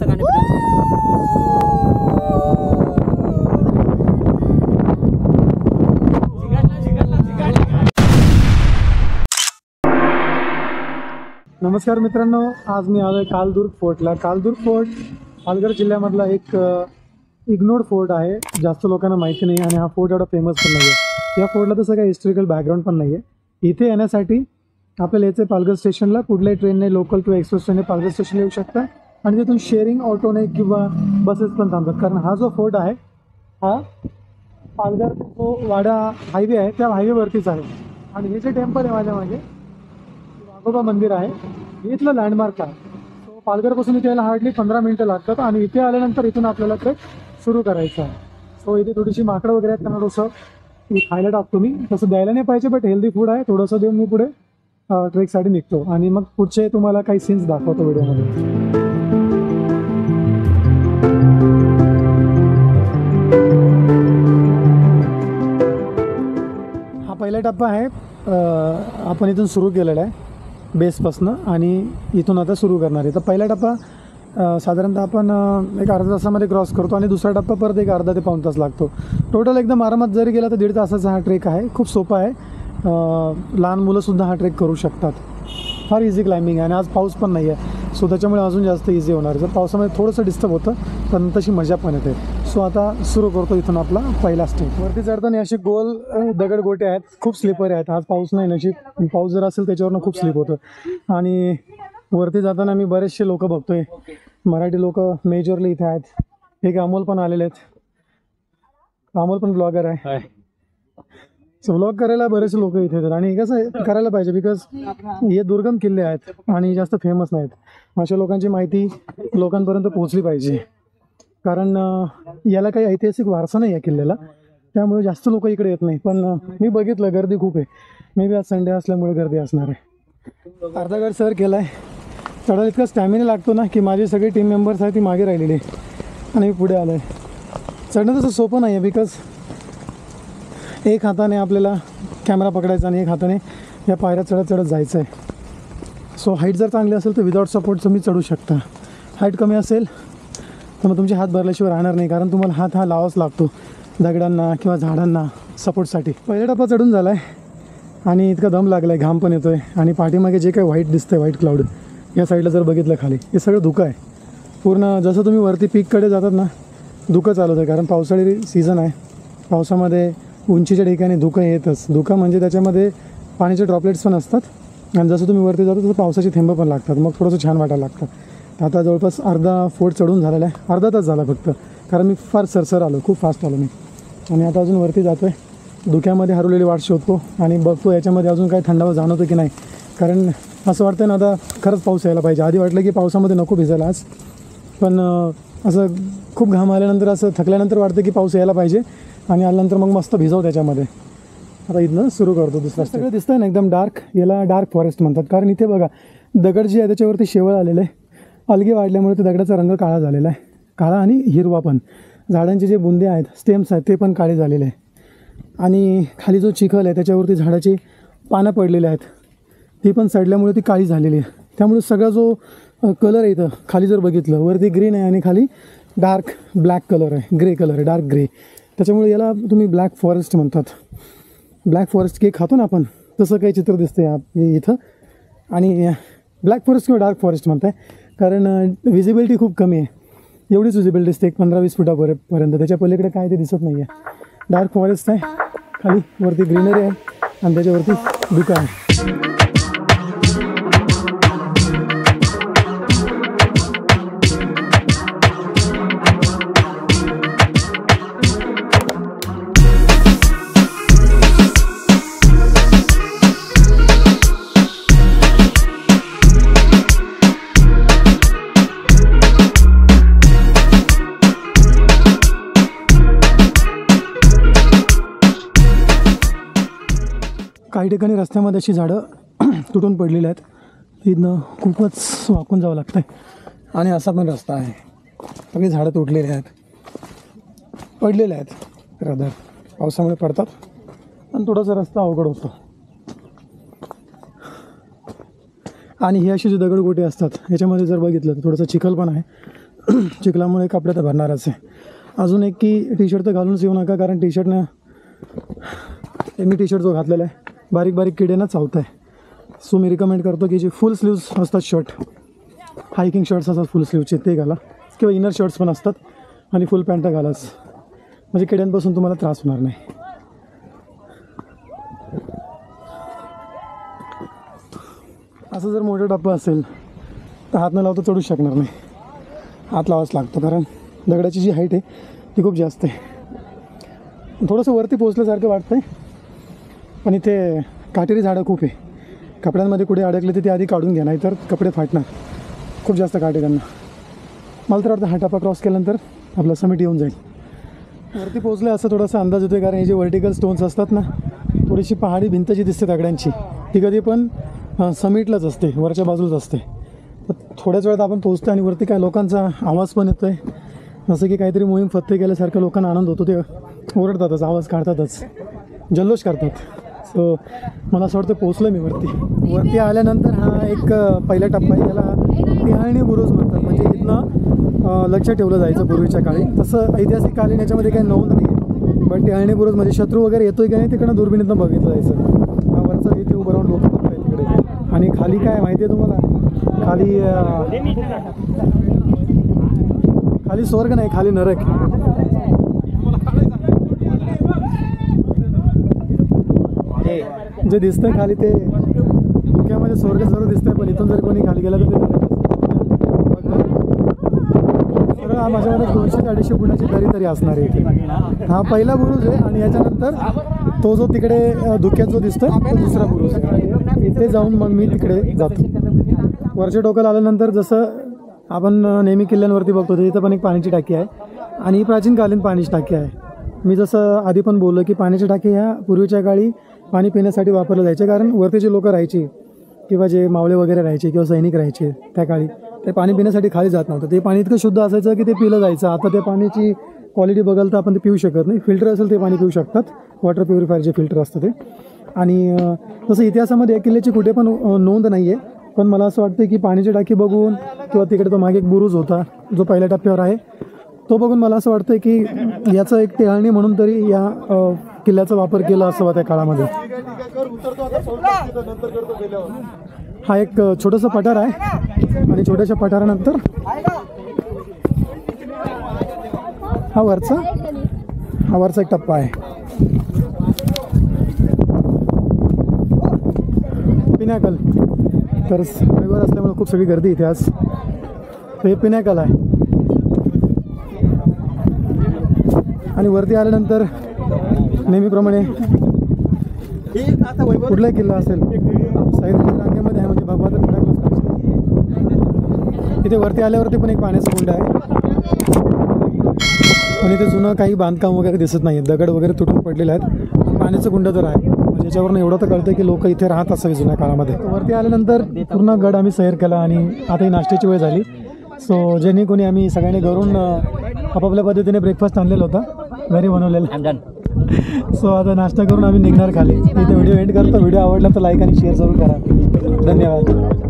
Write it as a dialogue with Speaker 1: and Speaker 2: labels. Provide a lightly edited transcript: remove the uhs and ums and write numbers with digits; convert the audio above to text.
Speaker 1: गाणे
Speaker 2: नमस्कार मित्रांनो, आज मी आलोय कालदुर्ग फोर्टला. कालदुर्ग फोर्ट पालघर जिल्ह्यामधला एक इग्नोर्ड फोर्ट आहे. जास्त लोकांना माहिती नाही आणि हा फोर्ट एवढा फेमस पण नाही आहे. या फोर्टला तसं काही हिस्टॉरिकल बॅकग्राऊंड पण नाही आहे. इथे येण्यासाठी आपल्याला याचे पालघर स्टेशनला कुठल्याही ट्रेनने, लोकल किंवा एक्सप्रेस ट्रेनने पालघर स्टेशनला येऊ शकता आणि तिथून शेअरिंग ऑटोने किंवा बसेस पण थांबतात. कारण हा जो फोर्ट आहे हा पालघर जो वाडा हायवे आहे त्या हायवेवरतीच आहे. आणि हे जे टेम्पल आहे माझ्या मागे वाघोबा मंदिर आहे, इथलं लँडमार्क आहे. सो पालघरपासून इथे यायला हार्डली 15 मिनिटं लागतात आणि इथे आल्यानंतर इथून आपल्याला ट्रेक सुरू करायचं आहे. सो इथे थोडीशी माकडं वगैरे आहेत, त्यांना थोडंसं खायला टाकतो मी. तसं द्यायला नाही पाहिजे, बट हेल्दी फूड आहे. थोडंसं देऊन मी पुढे ट्रेकसाठी निघतो आणि मग पुढचे तुम्हाला काही सीन्स दाखवतो व्हिडिओमध्ये. हा पहिला टप्पा आहे. आपण इथून सुरू केलेला आहे बेसपासनं आणि इथून आता सुरू करणार आहे. तर पहिला टप्पा साधारणतः आपण एक अर्धा तासामध्ये क्रॉस करतो आणि दुसरा टप्पा परत एक अर्धा ते पाऊण तास लागतो. टोटल एकदम आरामात जरी गेला तर 1.5 तासाचा हा ट्रेक आहे. खूप सोपा आहे. लहान मुलंसुद्धा हा ट्रेक करू शकतात. फार इझी क्लाइम्बिंग आहे आणि आज पाऊस पण नाही आहे, सो त्याच्यामुळे अजून जास्त इझी होणार. जर पावसामध्ये थोडंसं डिस्टर्ब होतं पण तशी मजा पण येते. सो आता सुरू करतो इथून आपला पहिला स्टेप. वरती चढताना असे गोल दगड गोटे आहेत, खूप स्लिपर आहेत. आज पाऊस नाही, नशीब पाऊस जर असेल त्याच्यावरनं खूप स्लिप होतं. आणि वरती जाताना मी बरेचसे लोक बघतोय, मराठी लोक मेजरली इथे आहेत. एक अमोल पण आलेले आहेत. अमोल पण ब्लॉगर आहे. सो व्लॉग करायला बरेचसे लोक इथे येतात आणि कसं करायला पाहिजे, बिकॉज हे दुर्गम किल्ले आहेत आणि जास्त फेमस नाहीत. अशा लोकांची माहिती लोकांपर्यंत पोहोचली पाहिजे, कारण याला काही ऐतिहासिक वारसा नाही आहे किल्ल्याला, त्यामुळे जास्त लोक इकडे येत नाही. पण मी बघितलं गर्दी खूप आहे. मे बी आज संडे असल्यामुळे गर्दी असणार आहे. अर्धा गड सर केला आहे. चढायला इतका स्टॅमिना लागतो ना की माझी सगळी टीम मेंबर्स आहेत ती मागे राहिलेली आणि मी पुढे आलो आहे. चढणं तसं सोपं नाही आहे, बिकॉज एक हाताने आपल्याला कॅमेरा पकडायचा आणि एक हाताने या पायऱ्या चढत चढत जायचं आहे. सो हाईट जर चांगली असेल तर विदाउट सपोर्ट तुम्ही चढू शकता. हाईट कमी असेल तर मग तुमचे हात भरल्याशिवाय राहणार नाही, कारण तुम्हाला हात हा लावाच लागतो दगडांना किंवा झाडांना सपोर्टसाठी. पहिला टप्पा चढून झाला आहे आणि इतका दम लागला आहे, घाम पण येतो आहे. आणि पाठीमागे जे काही व्हाईट दिसतं आहे, व्हाईट क्लाउड, या साईडला जर बघितलं खाली, हे सगळं धुकं आहे पूर्ण. जसं तुम्ही वरती पीककडे जातात ना, धुकं चालू आहे, कारण पावसाळी सीझन आहे. पावसामध्ये उंचीच्या ठिकाणी धुकं येतच. धुकं म्हणजे त्याच्यामध्ये पाण्याचे ड्रॉपलेट्स पण असतात आणि जसं तुम्ही वरती जातो तसं पावसाचे थेंब पण लागतात, मग थोडंसं छान वाटायला लागतं. आता जवळपास अर्धा फोर्ट चढून झालेला आहे. अर्धा तास झाला फक्त, कारण मी फार सरसर आलो, खूप फास्ट आलो मी. आणि आता अजून वरती जातो आहे. धुक्यामध्ये हरवलेली वाट शोधतो आणि बघतो याच्यामध्ये अजून काही थंडावा जाणवतो की नाही, कारण असं वाटतं ना आता खरंच पाऊस यायला पाहिजे. आधी वाटलं की पावसामध्ये नको भिजायला आज, पण असं खूप घाम आल्यानंतर, असं थकल्यानंतर वाटतं की पाऊस यायला पाहिजे आणि आल्यानंतर मग मस्त भिजव त्याच्यामध्ये. आता इथनं सुरू करतो दुसरा. सगळं दिसतं आहे ना एकदम डार्क, याला डार्क फॉरेस्ट म्हणतात. कारण इथे बघा दगड जे आहे त्याच्यावरती शेवळ आलेलं आहे. अलगे वाढल्यामुळे ते दगडाचा रंग काळा झालेला आहे, काळा आणि हिरवा पण. झाडांचे जे बुंदे आहेत, स्टेम्स आहेत, ते पण काळे झालेले आहे. आणि खाली जो चिखल आहे त्याच्यावरती झाडाची पानं पडलेली आहेत, ती पण सडल्यामुळे ती काळी झालेली आहे. त्यामुळे सगळा जो कलर आहे इथं खाली जर बघितलं, वरती ग्रीन आहे आणि खाली डार्क ब्लॅक कलर आहे, ग्रे कलर आहे, डार्क ग्रे. त्याच्यामुळे याला तुम्ही ब्लॅक फॉरेस्ट म्हणतात. ब्लॅक फॉरेस्ट केक खातो ना आपण, तसं काही चित्र दिसतं इथं. आणि ब्लॅक फॉरेस्ट किंवा डार्क फॉरेस्ट म्हणताय कारण विजिबिलिटी खूप कमी आहे. एवढीच विजिबिलिटी दिसते, 15-20 फुटापर्यंत. त्याच्या पलीकडे काय ते दिसत नाही आहे. डार्क फॉरेस्ट आहे, खाली वरती ग्रीनरी आहे आणि त्याच्यावरती धुकं आहे. काही ठिकाणी रस्त्यामध्ये अशी झाडं तुटून पडलेली आहेत. इथनं खूपच वाकून जावं लागतं आहे आणि असा पण रस्ता आहे. सगळी झाडं तुटलेली आहेत, पडलेले आहेत. रदर पावसामुळे पडतात आणि थोडासा रस्ता अवघड होतो. आणि ही अशी जी दगडगोटे असतात याच्यामध्ये जर बघितलं तर थोडंसं चिखल पण आहे चिखलामुळे कपडे तर भरणारच आहे. अजून एक की टी शर्ट तर घालूनच येऊ नका, कारण टी शर्टनं मी टी शर्ट जो घातलेला आहे बारीक बारीक किडे ना चावत आहे. सो मी रिकमेंड करतो की जे फुल स्लीव्स असतात शर्ट, हायकिंग शर्ट्स असतात फुल स्लीवचे ते घाला, किंवा इनर शर्ट्स पण असतात, आणि फुल पॅन्ट घालाच, म्हणजे किड्यांपासून तुम्हाला त्रास होणार नाही. असं जर मोठा टप्पा असेल तर हात न लावता चढूच शकणार नाही, हात लावाच लागतो, कारण दगडाची जी हाईट आहे ती खूप जास्त आहे. थोडंसं वरती पोचल्यासारखं वाटतं आहे, पण इथे काटेरी झाडं खूप आहे. कपड्यांमध्ये कुठे अडकले तर ते आधी काढून घ्या, नाही तर कपडे फाटणार, खूप जास्त काटे त्यांना. मला तर वाटतं हा टप्पा क्रॉस केल्यानंतर आपलं समिट येऊन जाईल. वरती पोचलं असं थोडासा अंदाज येतो आहे, कारण हे जे व्हर्टिकल स्टोन्स असतात ना, थोडीशी पहाडी भिंत जी दिसते दगडांची ती कधी पण समिटलाच असते, वरच्या बाजूलाच असते. तर थोड्याच वेळात आपण पोचतो आणि वरती काय लोकांचा आवाज पण येतो आहे, जसं की काहीतरी मोहीम फत्ते केल्यासारखं लोकांना आनंद होतो. ते ओरडतातच, आवाज काढतातच, जल्लोष करतात. सो मला असं वाटतं पोचलं मी वरती आल्यानंतर हा एक पहिला टप्पा आहे, याला टिहाळणी बुरुज म्हणतात. म्हणजे इथनं लक्ष ठेवलं जायचं पूर्वीच्या काळी. तसं ऐतिहासिक कालीन याच्यामध्ये काही नोंद नाही आहे, बट टिहाळणी बुरुज म्हणजे शत्रू वगैरे येतोय की नाही तिकडनं दुर्बिणीतनं बघितलं जायचं. हा वरचा इथे उभं राहून लोक बघताय तिकडे. आणि खाली काय माहिती आहे तुम्हाला, खाली स्वर्ग नाही, खाली नरक. जे दिसतंय खाली ते धुक्यामध्ये स्वर्ग सर्व दिसतंय, पण इथून जर कोणी खाली गेलं तर ते सगळं माझ्यामध्ये 200 ते 250 फुटाची दरी तरी असणार आहे इथे. हा पहिला बुरुज आहे, आणि याच्यानंतर तो जो तिकडे धुक्यात जो दिसतोय तो दुसरा बुरुज आहे. इथे जाऊन मग मी तिकडे जातो. वरच्या टोकाला आल्यानंतर जसं आपण नेहमी किल्ल्यांवरती बघतो तिथं पण एक पाण्याची टाकी आहे, आणि ही प्राचीनकालीन पाण्याची टाकी आहे. मी जसं आधी पण बोललो की पाण्याच्या टाकी ह्या पूर्वीच्या काळी पाणी पिण्यासाठी वापरले जायचे, कारण वरती जे लोक राहायचे किंवा जे मावळे वगैरे राहायचे किंवा सैनिक राहायचे त्या काळी, ते पाणी पिण्यासाठी खाली जात नव्हतं. ते पाणी इतकं शुद्ध असायचं की ते पिलं जायचं. आता त्या पाण्याची क्वालिटी बघाल तर आपण ते पिऊ शकत नाही. फिल्टर असेल ते पाणी पिऊ शकतात, वॉटर प्युरिफायर जे फिल्टर असतं ते. आणि तसं इतिहासामध्ये या किल्ल्याची कुठे पण नोंद नाही आहे, पण मला असं वाटतं की पाण्याची टाकी बघून किंवा तिकडे तो मागे एक बुरुज होता जो पहिल्या टप्प्यावर आहे तो बघून मला असं वाटतं की याचं एक टिहाळणी म्हणून तरी या किल्ल्याचा वापर केला असावा त्या काळामध्ये. हा एक छोटंसं पठार आहे, आणि छोट्याशा पठारानंतर हा वरचा एक टप्पा आहे. पिनॅकल. तर रविवार असल्यामुळे खूप सगळी गर्दी इथे आज. हे पिनॅकल आहे, आणि वरती आल्यानंतर नेहमीप्रमाणे कुठलाही किल्ला असेल साहित्य रांगेमध्ये आहे, म्हणजे भगवान इथे वरती आल्यावरती पण एक पाण्याचा कुंड आहे, आणि इथे जुनं काही बांधकाम वगैरे दिसत नाही, दगड वगैरे तुटून पडलेले आहेत. पाण्याचं कुंड तर आहे, म्हणजे याच्यावरून एवढं तर कळतं की लोक इथे राहत असावे जुन्या काळामध्ये. वरती आल्यानंतर पूर्ण गड आम्ही सैर केला, आणि आता ही नाश्त्याची वेळ झाली. सो ज्यांनी कोणी आम्ही सगळ्यांनी घरून आपापल्या पद्धतीने ब्रेकफास्ट आणलेला होता, घरी बनवलेला. सो आता नाश्ता करून आम्ही निघणार खाली. इथे व्हिडिओ एंड करतो. व्हिडिओ आवडला तर लाईक आणि शेअर जरूर करा. धन्यवाद.